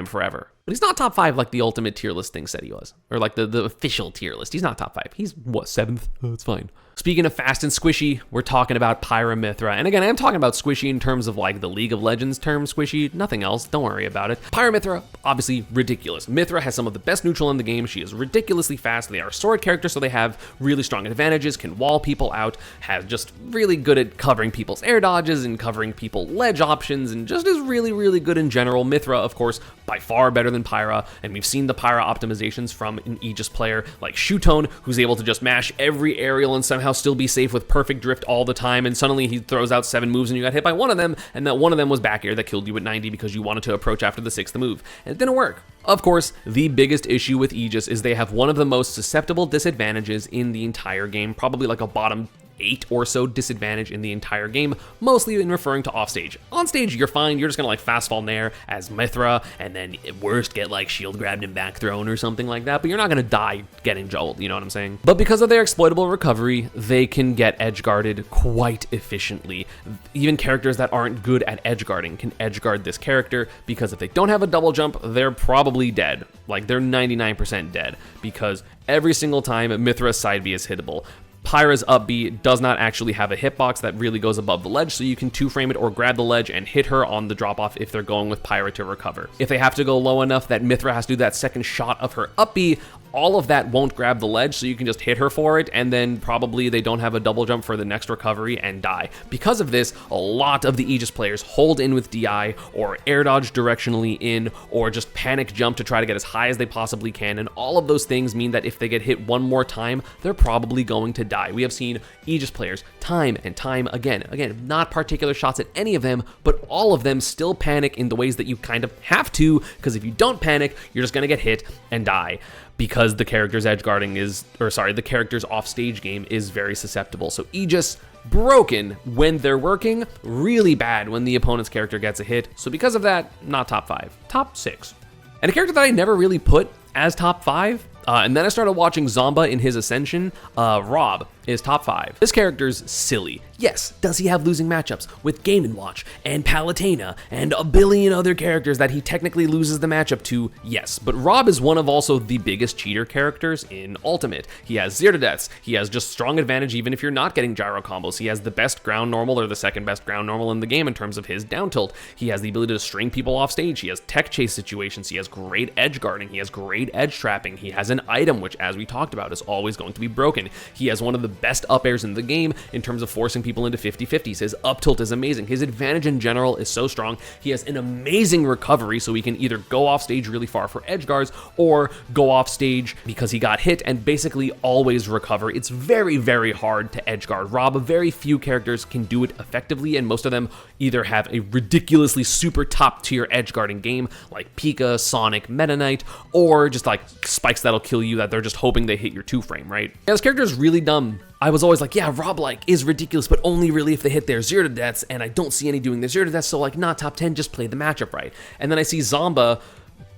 forever. But he's not top 5 like the ultimate tier list thing said he was, or like the official tier list. He's not top 5. He's what, 7th? Oh, it's fine. Speaking of fast and squishy, we're talking about Pyra Mythra. And again, I'm talking about squishy in terms of like the League of Legends term squishy, nothing else, don't worry about it. Pyra Mythra, obviously ridiculous. Mythra has some of the best neutral in the game. She is ridiculously fast. They are a sword character, so they have really strong advantages, can wall people out, has just really good at covering people's air dodges and covering people ledge options, and just is really good in general. Mythra, of course, by far better than Pyra, and we've seen the Pyra optimizations from an Aegis player like Shutone, who's able to just mash every aerial and somehow still be safe with perfect drift all the time, and suddenly he throws out 7 moves and you got hit by one of them, and that one of them was back air that killed you at 90 because you wanted to approach after the 6th move, and it didn't work. Of course, the biggest issue with Aegis is they have one of the most susceptible disadvantages in the entire game, probably like a bottom 8 or so disadvantage in the entire game, mostly in referring to offstage. On stage, you're fine, you're just gonna like fast fall nair as Mythra, and then at worst get like shield grabbed and back thrown or something like that, but you're not gonna die getting jolted, you know what I'm saying? But because of their exploitable recovery, they can get edge guarded quite efficiently. Even characters that aren't good at edge guarding can edge guard this character, because if they don't have a double jump, they're probably dead. Like, they're 99% dead, because every single time Mythra's side B is hittable. Pyra's up B does not actually have a hitbox that really goes above the ledge, so you can 2-frame it or grab the ledge and hit her on the drop-off if they're going with Pyra to recover. If they have to go low enough that Mythra has to do that second shot of her up B, all of that won't grab the ledge, so you can just hit her for it, and then probably they don't have a double jump for the next recovery and die. Because of this, a lot of the Aegis players hold in with DI, or air dodge directionally in, or just panic jump to try to get as high as they possibly can, and all of those things mean that if they get hit one more time, they're probably going to die. We have seen Aegis players time and time again, not particular shots at any of them, but all of them still panic in the ways that you kind of have to, because if you don't panic, you're just gonna get hit and die, because the character's edge guarding the character's offstage game is very susceptible. So Aegis, broken when they're working, really bad when the opponent's character gets a hit. So because of that, not top 5, top 6. And a character that I never really put as top 5, and then I started watching Zomba in his ascension, R.O.B is top 5. This character's silly. Yes, does he have losing matchups with Game & Watch and Palutena and a billion other characters that he technically loses the matchup to? Yes, but R.O.B is one of also the biggest cheater characters in Ultimate. He has 0 to deaths, he has just strong advantage even if you're not getting gyro combos, he has the best ground normal or the second best ground normal in the game in terms of his down tilt, he has the ability to string people off stage, he has tech chase situations, he has great edge guarding, he has great edge trapping, he has an item which, as we talked about, is always going to be broken, he has one of the best up airs in the game in terms of forcing people into 50-50s. His up tilt is amazing. His advantage in general is so strong. He has an amazing recovery, so he can either go off stage really far for edge guards or go off stage because he got hit and basically always recover. It's very, very hard to edge guard R.O.B. Very few characters can do it effectively, and most of them either have a ridiculously super top tier edge guarding game like Pika, Sonic, Meta Knight, or just like spikes that'll kill you that they're just hoping they hit your 2-frame, right? Yeah, this character is really dumb. I was always like, yeah, R.O.B. like is ridiculous, but only really if they hit their 0 to deaths, and I don't see any doing their 0 to deaths, so like not top 10, just play the matchup right. And then I see Zomba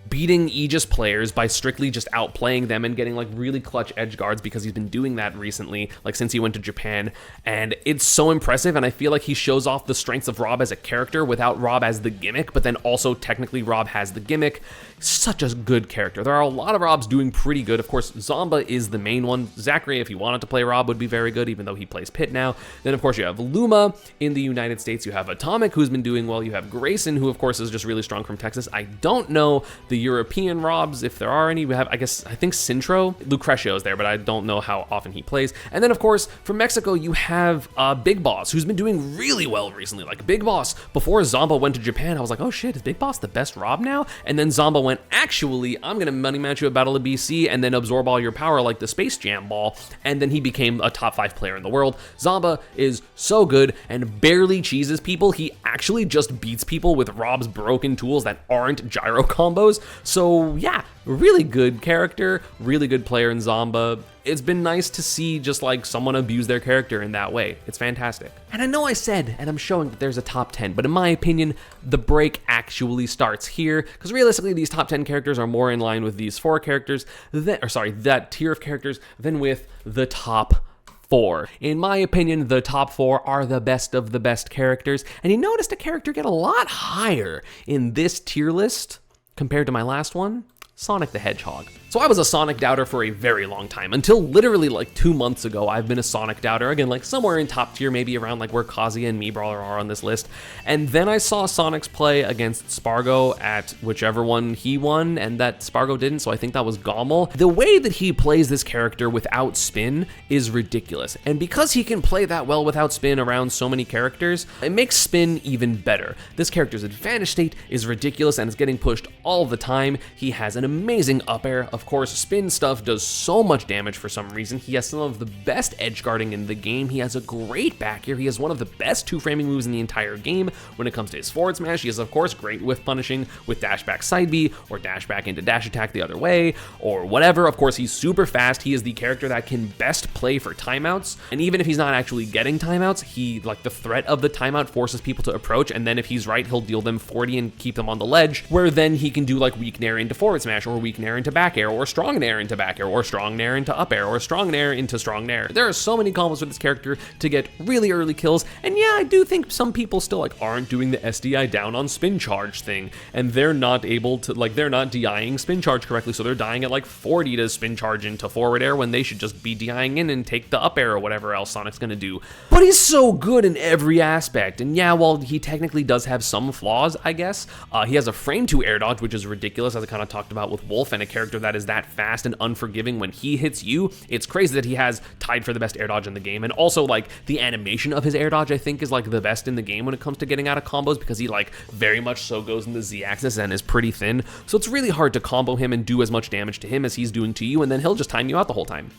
beating Aegis players by strictly just outplaying them and getting like really clutch edge guards because he's been doing that recently, like since he went to Japan, and it's so impressive. And I feel like he shows off the strengths of R.O.B. as a character without R.O.B. as the gimmick, but then also technically R.O.B. has the gimmick. Such a good character. There are a lot of R.O.B.s doing pretty good. Of course, Zomba is the main one. Zachary, if he wanted to play R.O.B., would be very good, even though he plays Pit now. Then of course you have Luma in the United States. You have Atomic, who's been doing well. You have Grayson, who of course is just really strong from Texas. I don't know the European R.O.B.s, if there are any. We have, I think Sintro. Lucretio is there, but I don't know how often he plays. And then of course, from Mexico, you have Big Boss, who's been doing really well recently. Like Big Boss, before Zomba went to Japan, I was like, oh shit, is Big Boss the best R.O.B. now? And then Zomba went, actually, I'm gonna money match you at Battle of BC and then absorb all your power like the Space Jam ball. And then he became a top 5 player in the world. Zomba is so good and barely cheeses people. He actually just beats people with R.O.B.'s broken tools that aren't gyro combos. So yeah, really good character, really good player in Zomba. It's been nice to see just like someone abuse their character in that way. It's fantastic. And I know I said, and I'm showing that there's a top 10, but in my opinion, the break actually starts here, because realistically these top 10 characters are more in line with these 4 characters, that tier of characters, than with the top 4. In my opinion, the top 4 are the best of the best characters, and you noticed a character get a lot higher in this tier list compared to my last one, Sonic the Hedgehog. So I was a Sonic doubter for a very long time, until literally like 2 months ago. I've been a Sonic doubter, again, like somewhere in top tier, maybe around like where Kazuya and Mii Brawler are on this list. And then I saw Sonic's play against Spargo at whichever one he won, and that Spargo didn't, so I think that was Gommel. The way that he plays this character without spin is ridiculous. And because he can play that well without spin around so many characters, it makes spin even better. This character's advantage state is ridiculous and it's getting pushed all the time. He has an amazing up air. Of course, spin stuff does so much damage for some reason. He has some of the best edge guarding in the game. He has a great back air. He has one of the best 2-framing moves in the entire game. When it comes to his forward smash, he is of course great with punishing with dash back side B or dash back into dash attack the other way or whatever. Of course, he's super fast. He is the character that can best play for timeouts. And even if he's not actually getting timeouts, he, like, the threat of the timeout forces people to approach, and then if he's right, he'll deal them 40 and keep them on the ledge, where then he can do like weak nair into forward smash or weak nair into back air or strong nair into back air or strong nair into up air or strong nair into strong nair. There are so many combos with this character to get really early kills, and yeah, I do think some people still like aren't doing the SDI down on spin charge thing, and they're not able to, like, they're not DIing spin charge correctly, so they're dying at like 40 to spin charge into forward air when they should just be DIing in and take the up air or whatever else Sonic's gonna do. But he's so good in every aspect, and yeah, while he technically does have some flaws, I guess, he has a frame 2 air dodge, which is ridiculous, as I kind of talked about with Wolf, and a character that is that fast and unforgiving when he hits you. It's crazy that he has tied for the best air dodge in the game, and also like the animation of his air dodge I think is like the best in the game when it comes to getting out of combos, because he like very much so goes in the Z axis and is pretty thin, so it's really hard to combo him and do as much damage to him as he's doing to you, and then he'll just time you out the whole time.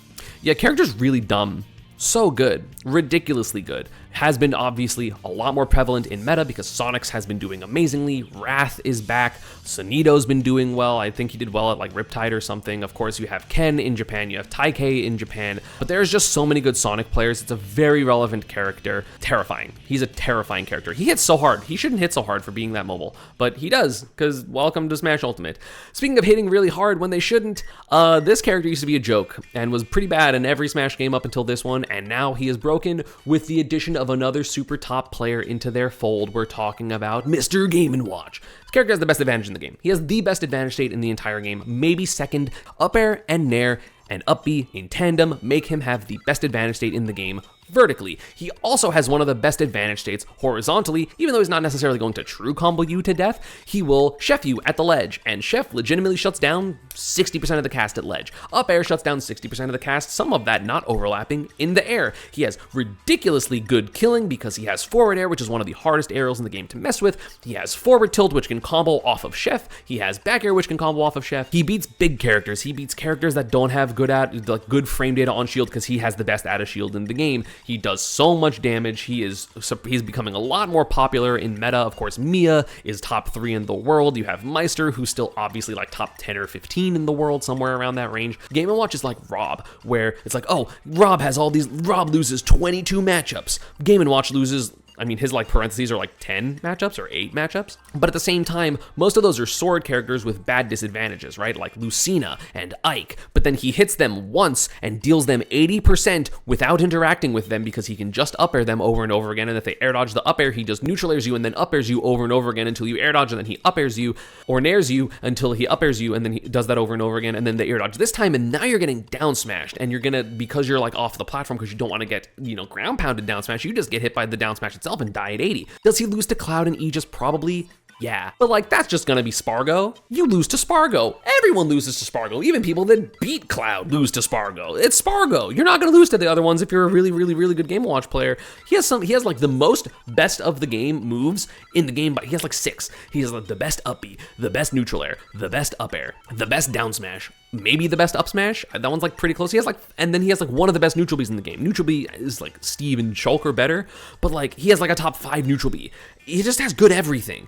Yeah, character's really dumb. So good, ridiculously good. Has been obviously a lot more prevalent in meta because Sonic's has been doing amazingly. Wrath is back. Sonito's been doing well. I think he did well at like Riptide or something. Of course, you have Ken in Japan. You have Taikei in Japan. But there's just so many good Sonic players. It's a very relevant character. Terrifying. He's a terrifying character. He hits so hard. He shouldn't hit so hard for being that mobile. But he does, because welcome to Smash Ultimate. Speaking of hitting really hard when they shouldn't, this character used to be a joke and was pretty bad in every Smash game up until this one. And now he is broken with the addition of another super top player into their fold. We're talking about Mr. Game & Watch. This character has the best advantage in the game. He has the best advantage state in the entire game, maybe second. Up air and nair and up B in tandem make him have the best advantage state in the game vertically. He also has one of the best advantage states horizontally. Even though he's not necessarily going to true combo you to death, he will chef you at the ledge, and chef legitimately shuts down 60% of the cast at ledge. Up air shuts down 60% of the cast, some of that not overlapping in the air. He has ridiculously good killing because he has forward air, which is one of the hardest aerials in the game to mess with. He has forward tilt, which can combo off of chef. He has back air, which can combo off of chef. He beats big characters. He beats characters that don't have good frame data on shield because he has the best out of shield in the game. He does so much damage. He's becoming a lot more popular in meta. Of course, Mia is top 3 in the world. You have Meister, who's still obviously like top 10 or 15 in the world, somewhere around that range. Game & Watch is like R.O.B, where it's like, oh, R.O.B loses 22 matchups. Game & Watch loses, I mean, his like parentheses are like 10 matchups or 8 matchups. But at the same time, most of those are sword characters with bad disadvantages, right? Like Lucina and Ike. But then he hits them once and deals them 80% without interacting with them because he can just up air them over and over again. And if they air dodge the up air, he just neutral airs you and then up airs you over and over again until you air dodge, and then he up airs you or nairs you until he up airs you, and then he does that over and over again, and then they air dodge this time, and now you're getting down smashed, and you're gonna, because you're like off the platform because you don't want to get, ground pounded down smash, you just get hit by the down smash itself and die at 80. Does he lose to Cloud and Aegis? Probably. Yeah, but like that's just gonna be Spargo. You lose to Spargo. Everyone loses to Spargo. Even people that beat Cloud lose to Spargo. It's Spargo. You're not gonna lose to the other ones if you're a really, really, really good Game & Watch player. He has like the most best of the game moves in the game, but he has like 6. He has like the best up B, the best neutral air, the best up air, the best down smash, maybe the best up smash. That one's like pretty close. And then he has like one of the best neutral Bs in the game. Neutral B is like Steve and Shulk or better, but like he has like a top 5 neutral B. He just has good everything.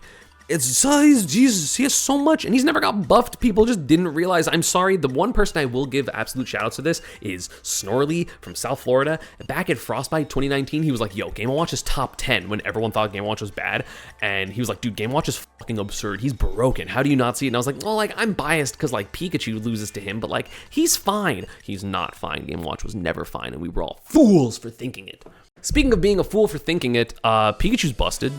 Jesus, he has so much, and he's never got buffed. People just didn't realize. I'm sorry, the one person I will give absolute shout-outs to this is Snorley from South Florida. Back at Frostbite 2019, he was like, yo, Game & Watch is top 10 when everyone thought Game & Watch was bad, and he was like, dude, Game & Watch is fucking absurd. He's broken. How do you not see it? And I was like, well, like, I'm biased because, like, Pikachu loses to him, but, like, he's fine. He's not fine. Game & Watch was never fine, and we were all fools for thinking it. Speaking of being a fool for thinking it, Pikachu's busted.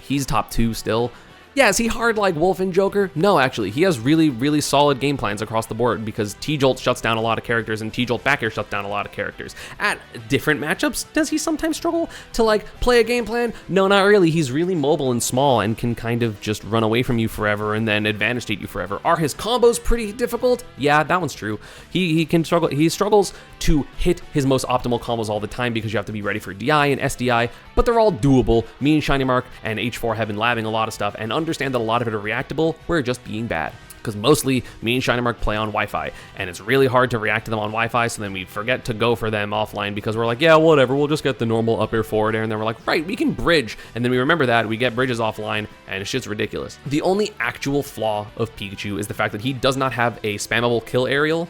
He's top 2 still. Yeah, is he hard like Wolf and Joker? No, actually, he has really, really solid game plans across the board because T-Jolt shuts down a lot of characters and T-Jolt back air shuts down a lot of characters. At different matchups, does he sometimes struggle to like play a game plan? No, not really. He's really mobile and small and can kind of just run away from you forever and then advantage state you forever. Are his combos pretty difficult? Yeah, that one's true. He can struggle. He struggles to hit his most optimal combos all the time because you have to be ready for DI and SDI, but they're all doable. Me and Shiny Mark and H4 have been labbing a lot of stuff and understand that a lot of it are reactable. We're just being bad. Because mostly me and Shiny Mark play on Wi-Fi, and it's really hard to react to them on Wi-Fi, so then we forget to go for them offline because we're like, yeah, whatever, we'll just get the normal up air forward air, and then we're like, right, we can bridge, and then we remember that, we get bridges offline, and it's just ridiculous. The only actual flaw of Pikachu is the fact that he does not have a spammable kill aerial.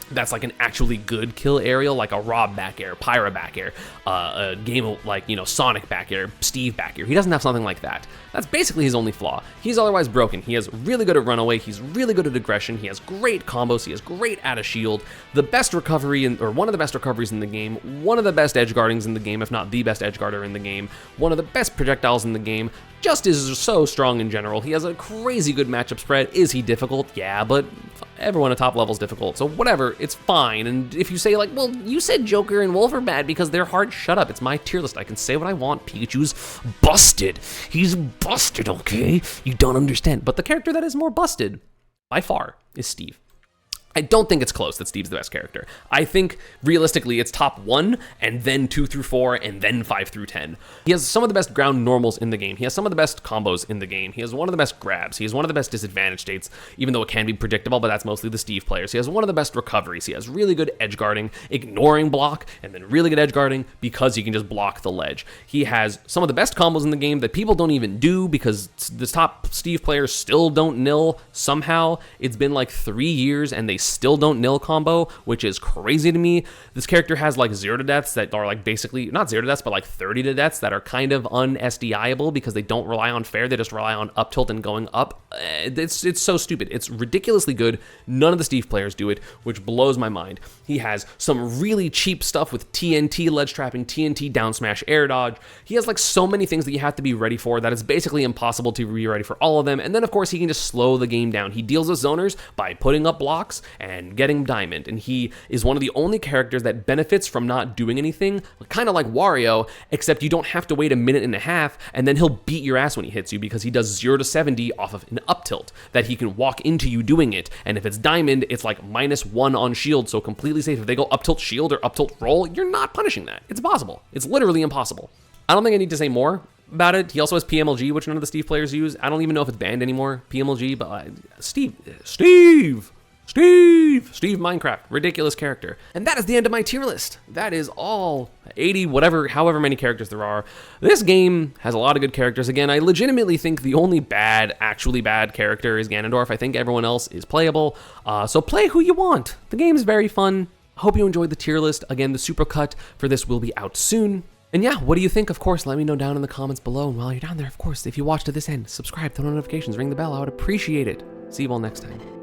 That's like an actually good kill aerial, like a R.O.B back air, Pyra back air, a game of like, Sonic back air, Steve back air. He doesn't have something like that. That's basically his only flaw. He's otherwise broken. He is really good at runaway. He's really good at aggression. He has great combos. He has great out of shield. The best recovery, or one of the best recoveries in the game. One of the best edge guardings in the game, if not the best edge guarder in the game. One of the best projectiles in the game. Just is so strong in general. He has a crazy good matchup spread. Is he difficult? Yeah, but everyone at top level is difficult, so whatever, it's fine. And if you say like, well, you said Joker and Wolf are bad because they're hard, shut up. It's my tier list. I can say what I want. Pikachu's busted. He's busted, okay? You don't understand. But the character that is more busted, by far, is Steve. I don't think it's close that Steve's the best character. I think, realistically, it's top 1, and then 2 through 4, and then 5 through 10. He has some of the best ground normals in the game. He has some of the best combos in the game. He has one of the best grabs. He has one of the best disadvantage states, even though it can be predictable, but that's mostly the Steve players. He has one of the best recoveries. He has really good edge guarding, ignoring block, and then really good edge guarding because he can just block the ledge. He has some of the best combos in the game that people don't even do because the top Steve players still don't nil somehow. It's been like 3 years, and they still don't nil combo, which is crazy to me. This character has like 0 to deaths that are like basically not 0 to deaths, but like 30 to deaths that are kind of un-SDIable because they don't rely on fair. They just rely on up tilt and going up. It's so stupid. It's ridiculously good. None of the Steve players do it, which blows my mind. He has some really cheap stuff with TNT ledge trapping, TNT down smash, air dodge. He has like so many things that you have to be ready for that it's basically impossible to be ready for all of them. And then of course he can just slow the game down. He deals with zoners by putting up blocks, and getting diamond, and he is one of the only characters that benefits from not doing anything, kind of like Wario, except you don't have to wait a minute and a half, and then he'll beat your ass when he hits you because he does 0 to 70 off of an up tilt that he can walk into you doing it, and if it's diamond, it's like -1 on shield, so completely safe. If they go up tilt shield or up tilt roll, you're not punishing that. It's impossible. It's literally impossible. I don't think I need to say more about it. He also has PMLG, which none of the Steve players use. I don't even know if it's banned anymore, PMLG, but Steve Minecraft, ridiculous character. And that is the end of my tier list. That is all 80, however many characters there are. This game has a lot of good characters. Again, I legitimately think the only actually bad character is Ganondorf. I think everyone else is playable. So play who you want. The game is very fun. I hope you enjoyed the tier list. Again, the supercut for this will be out soon. And yeah, what do you think? Of course, let me know down in the comments below. And while you're down there, of course, if you watch to this end, subscribe, turn on notifications, ring the bell. I would appreciate it. See you all next time.